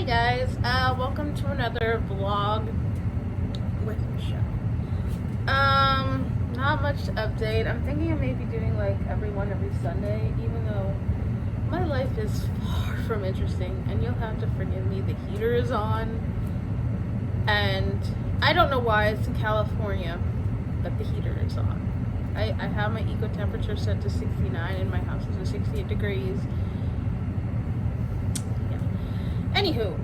Hey guys, welcome to another vlog with Michelle. Not much to update. I'm thinking of maybe doing like every Sunday, even though my life is far from interesting, and you'll have to forgive me, the heater is on, and I don't know why it's in California, but the heater is on. I have my eco temperature set to 69 and my house is at 68 degrees. Anywho,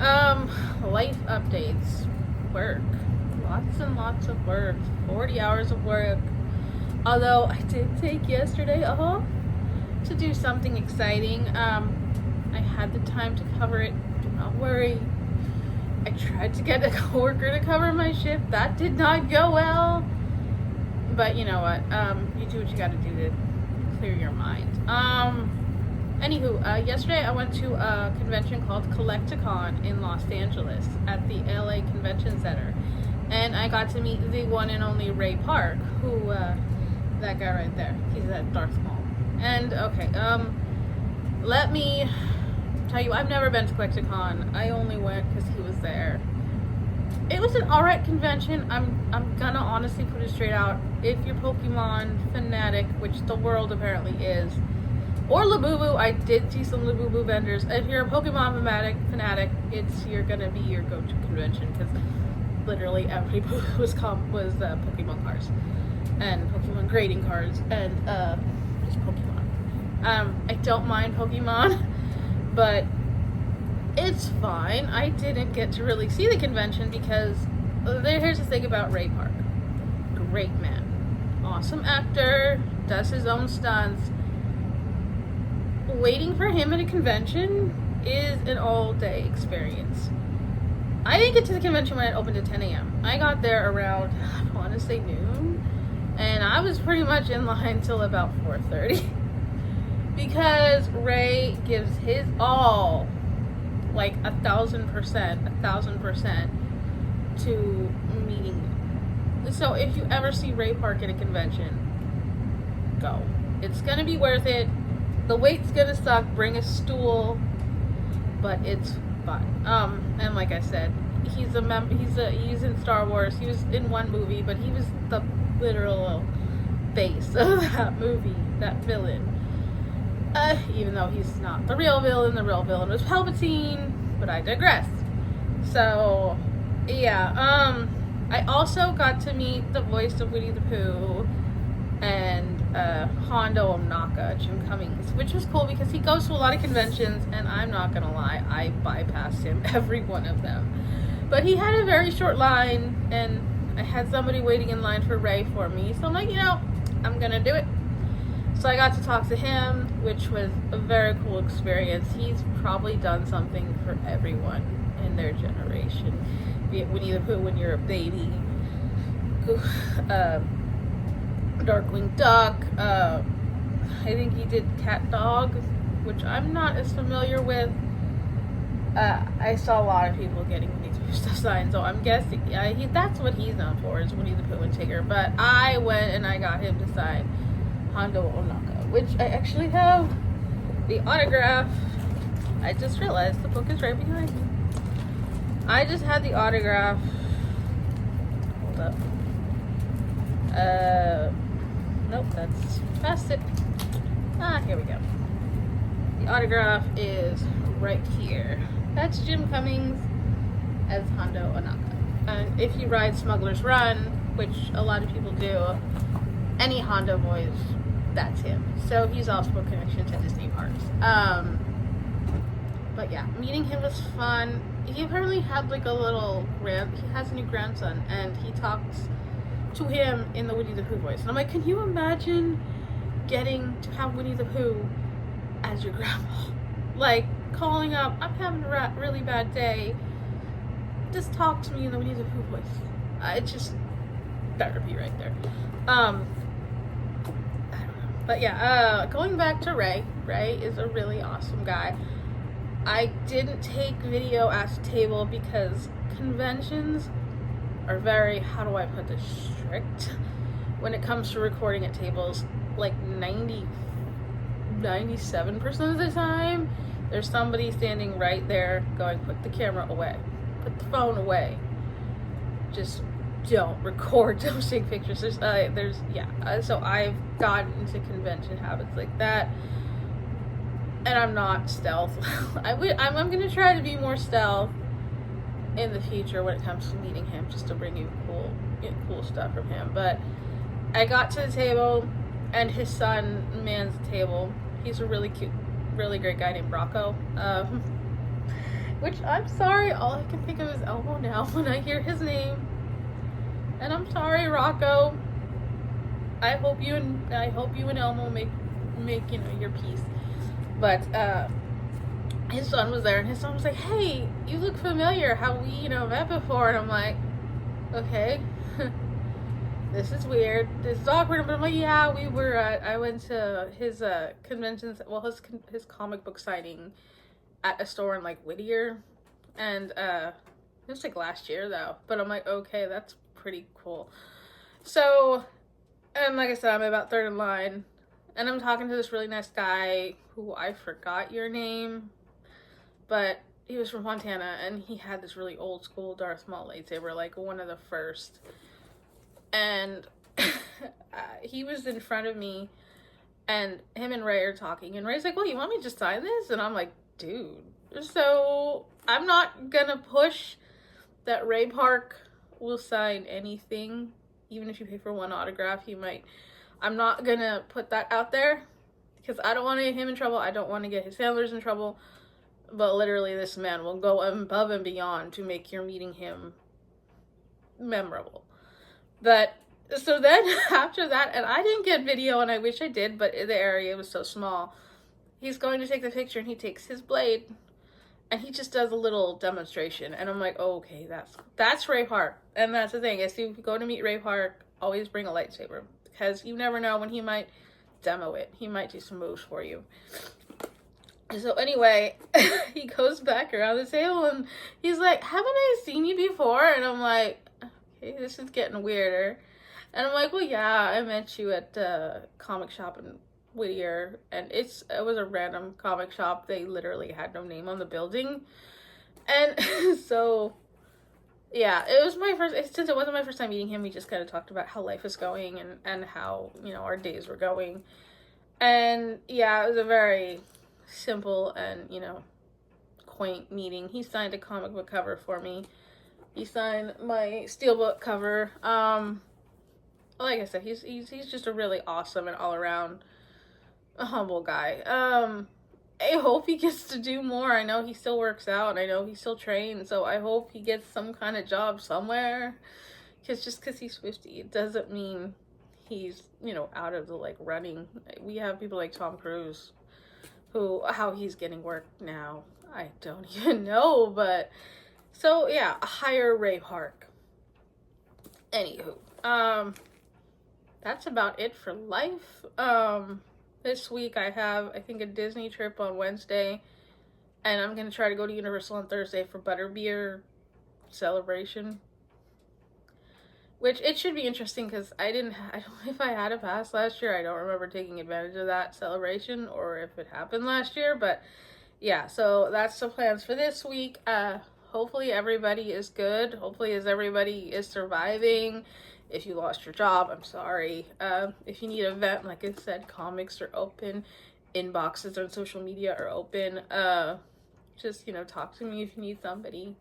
life updates. Work. Lots and lots of work. 40 hours of work. Although I did take yesterday off to do something exciting. I had the time to cover it. Do not worry. I tried to get a coworker to cover my shift. That did not go well. But you know what? You do what you gotta do to clear your mind. Anywho, yesterday I went to a convention called Collecticon in Los Angeles at the LA Convention Center. And I got to meet the one and only Ray Park, who, that guy right there, he's at Darth Maul. And, okay, let me tell you, I've never been to Collecticon. I only went because he was there. It was an alright convention. I'm gonna honestly put it straight out. If you're Pokemon fanatic, which the world apparently is, or Labubu, I did see some Labubu vendors. If you're a Pokemon fanatic, you're gonna be your go-to convention because literally every booth was Pokemon cards and Pokemon grading cards and just Pokemon. I don't mind Pokemon, but it's fine. I didn't get to really see the convention because here's the thing about Ray Park. Great man, awesome actor, does his own stunts. Waiting for him at a convention is an all-day experience. I didn't get to the convention when it opened at 10 a.m. I got there around, I want to say noon, and I was pretty much in line till about 4:30 because Ray gives his all, like 1,000% to meeting you. So if you ever see Ray Park at a convention, go. It's gonna be worth it. The wait's gonna suck, bring a stool, but it's fun. And like I said, he's in Star Wars. He was in one movie, but he was the literal face of that movie, that villain. Even though he's not the real villain was Palpatine, but I digress. So, yeah, I also got to meet the voice of Winnie the Pooh and Hondo Ohnaka, Jim Cummings, which was cool because he goes to a lot of conventions, and I'm not gonna lie, I bypassed him every one of them. But he had a very short line, and I had somebody waiting in line for Ray for me, so I'm like, I'm gonna do it. So I got to talk to him, which was a very cool experience. He's probably done something for everyone in their generation, be it Winnie the Pooh when you're a baby, Darkwing Duck, I think he did Cat Dog, which I'm not as familiar with. I saw a lot of people getting Winnie the Pooh stuff signed, so I'm guessing that's what he's known for, is Winnie the Pooh and Tigger. But I went and I got him to sign Hondo Ohnaka, which I actually have the autograph. I just realized the book is right behind me. I just had the autograph. Hold up. Nope, that's past it. Here we go. The autograph is right here. That's Jim Cummings as Hondo Ohnaka. And if you ride Smuggler's Run, which a lot of people do, any Hondo voice, that's him. So he's also a connection to Disney parks. But yeah, meeting him was fun. He apparently had like he has a new grandson, and he talks to him in the Winnie the Pooh voice. And I'm like, can you imagine getting to have Winnie the Pooh as your grandma? Like, calling up, I'm having a really bad day. Just talk to me in the Winnie the Pooh voice. It's just therapy right there. I don't know. But yeah, going back to Ray. Ray is a really awesome guy. I didn't take video at the table because conventions are very, how do I put this, strict when it comes to recording at tables. Like 97% of the time There's somebody standing right there going, put the camera away, put the phone away, just don't record, don't take pictures. So I've gotten into convention habits like that, and I'm not stealth. I'm gonna try to be more stealth in the future when it comes to meeting him, just to bring you cool stuff from him. But I got to the table, and his son mans the table. He's a really cute, really great guy named Rocco. Which, I'm sorry, all I can think of is Elmo now when I hear his name. And I'm sorry, Rocco. I hope you and Elmo make your peace. But his son was there, and his son was like, "Hey, you look familiar. Have we met before?" And I'm like, "Okay." This is weird. This is awkward. But I'm like, yeah, we were. I went to his conventions. Well, his comic book signing at a store in like Whittier, and it was like last year though. But I'm like, okay, that's pretty cool. So, and like I said, I'm about third in line, and I'm talking to this really nice guy who I forgot your name, but he was from Montana, and he had this really old school Darth Maul lightsaber, like one of the first. And he was in front of me, and him and Ray are talking, and Ray's like, well, you want me to just sign this? And I'm like, dude. So I'm not gonna push that Ray Park will sign anything, even if you pay for one autograph. I'm not gonna put that out there, because I don't want to get him in trouble. I don't want to get his handlers in trouble. But literally, this man will go above and beyond to make your meeting him memorable. But so then after that, and I didn't get video, and I wish I did, but the area was so small. He's going to take the picture, and he takes his blade, and he just does a little demonstration. And I'm like, oh, okay, that's Ray Park. And that's the thing, if you go to meet Ray Park, always bring a lightsaber, because you never know when he might demo it. He might do some moves for you. So anyway, he goes back around the table, and he's like, haven't I seen you before? And I'm like, okay, this is getting weirder. And I'm like, well, yeah, I met you at a comic shop in Whittier, and it was a random comic shop. They literally had no name on the building. And so, yeah, it was since it wasn't my first time meeting him, we just kind of talked about how life is going, and how, our days were going. And yeah, it was a very simple and, quaint meeting. He signed a comic book cover for me. He signed my steelbook cover. Like I said, he's just a really awesome and all around humble guy. I hope he gets to do more. I know he still works out, and I know he still trains, so I hope he gets some kind of job somewhere. Just because he's 50, it doesn't mean he's, out of the, running. We have people like Tom Cruise, how he's getting work now, I don't even know, but, so, yeah, hire Ray Park. Anywho, that's about it for life. This week I have, I think, a Disney trip on Wednesday, and I'm going to try to go to Universal on Thursday for Butterbeer celebration. Which, it should be interesting, because I don't know if I had a pass last year. I don't remember taking advantage of that celebration, or if it happened last year, but yeah, so that's the plans for this week. Hopefully everybody is good. Hopefully everybody is surviving. If you lost your job, I'm sorry. If you need a vent, like I said, comics are open. Inboxes on social media are open. Just, talk to me if you need somebody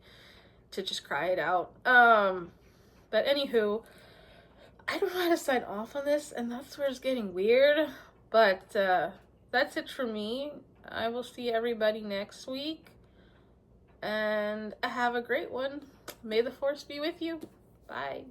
to just cry it out. But anywho, I don't know how to sign off on this, and that's where it's getting weird. But that's it for me. I will see everybody next week. And have a great one. May the Force be with you. Bye.